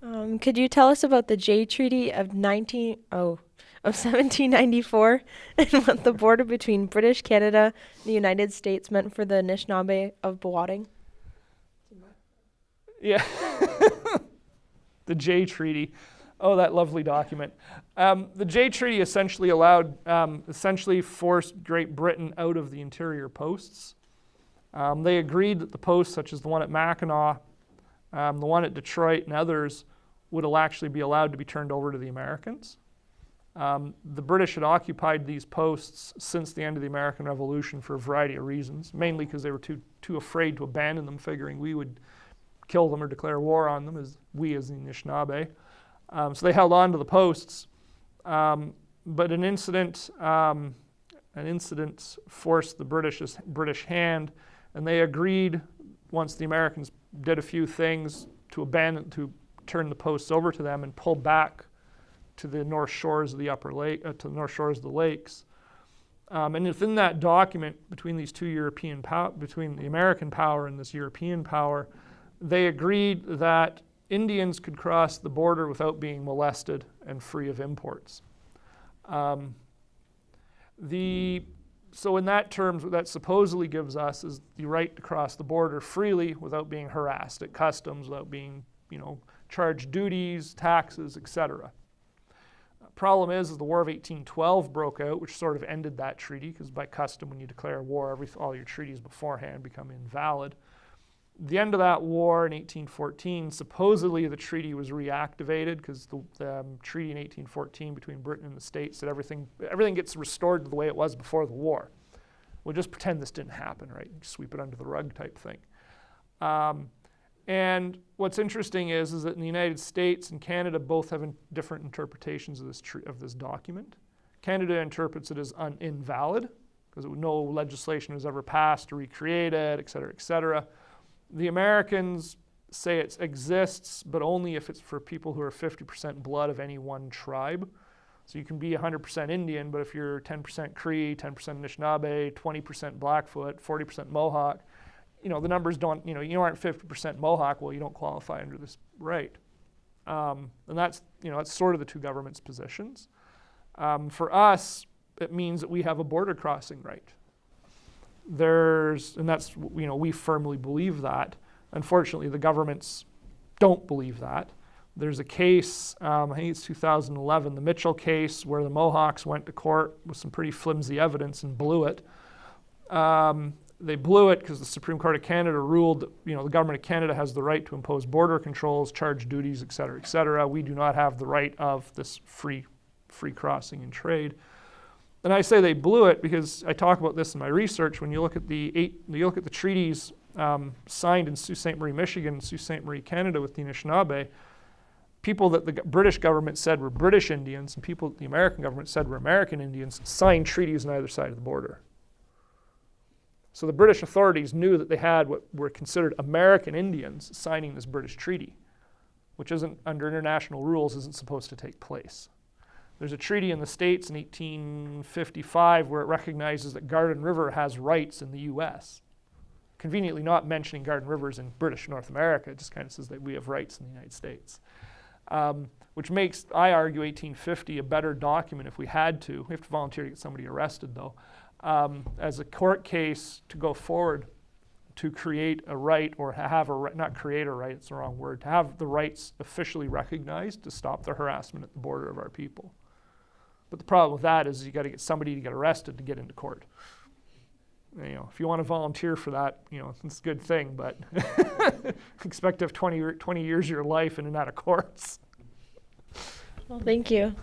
Could you tell us about the Jay Treaty of 1794 and what the border between British Canada and the United States meant for the Anishnaabe of Boating? Yeah. The Jay Treaty. Oh, that lovely document. The Jay Treaty essentially forced Great Britain out of the interior posts. They agreed that the posts, such as the one at Mackinac, the one at Detroit, and others, would actually be allowed to be turned over to the Americans. The British had occupied these posts since the end of the American Revolution for a variety of reasons, mainly because they were too afraid to abandon them, figuring we would kill them or declare war on them, as the Anishnaabe. So they held on to the posts, but an incident forced the British hand, and they agreed, once the Americans did a few things, to turn the posts over to them and pull back to the north shores of the to the north shores of the lakes. And within that document, between these two between the American power and this European power, they agreed that Indians could cross the border without being molested and free of imports. So in that terms, what that supposedly gives us is the right to cross the border freely without being harassed at customs, without being, charged duties, taxes, etc. Problem is the War of 1812 broke out, which sort of ended that treaty, because by custom, when you declare war, all your treaties beforehand become invalid. The end of that war in 1814, supposedly the treaty was reactivated, because the treaty in 1814 between Britain and the States said everything gets restored to the way it was before the war. We'll just pretend this didn't happen, right? Just sweep it under the rug type thing. And what's interesting is that in the United States and Canada both have different interpretations of this document. Canada interprets it as invalid, because no legislation was ever passed to recreate it, et cetera, et cetera. The Americans say it exists, but only if it's for people who are 50% blood of any one tribe. So you can be 100% Indian, but if you're 10% Cree, 10% Anishinaabe, 20% Blackfoot, 40% Mohawk, the numbers don't, you aren't 50% Mohawk, well, you don't qualify under this right. And that's sort of the two governments' positions. For us, it means that we have a border crossing right. We firmly believe that. Unfortunately, the governments don't believe that. There's a case, I think it's 2011, the Mitchell case, where the Mohawks went to court with some pretty flimsy evidence and blew it. They blew it because the Supreme Court of Canada ruled that the government of Canada has the right to impose border controls, charge duties, et cetera, et cetera. We do not have the right of this free crossing and trade. And I say they blew it because I talk about this in my research. When you look at the treaties signed in Sault Ste. Marie, Michigan, and Sault Ste. Marie, Canada, with the Anishinaabe, people that the British government said were British Indians and people that the American government said were American Indians signed treaties on either side of the border. So the British authorities knew that they had what were considered American Indians signing this British treaty, which isn't, under international rules, isn't supposed to take place. There's a treaty in the States in 1855 where it recognizes that Garden River has rights in the U.S. Conveniently not mentioning Garden Rivers in British North America, it just kind of says that we have rights in the United States. Which makes, I argue, 1850 a better document if we had to. We have to volunteer to get somebody arrested, though, as a court case to go forward to create a right, or have a right, not create a right, it's the wrong word, to have the rights officially recognized to stop the harassment at the border of our people. But the problem with that is you got to get somebody to get arrested to get into court. If you want to volunteer for that, it's a good thing, but expect to have 20 years of your life in and out of courts. Well, thank you.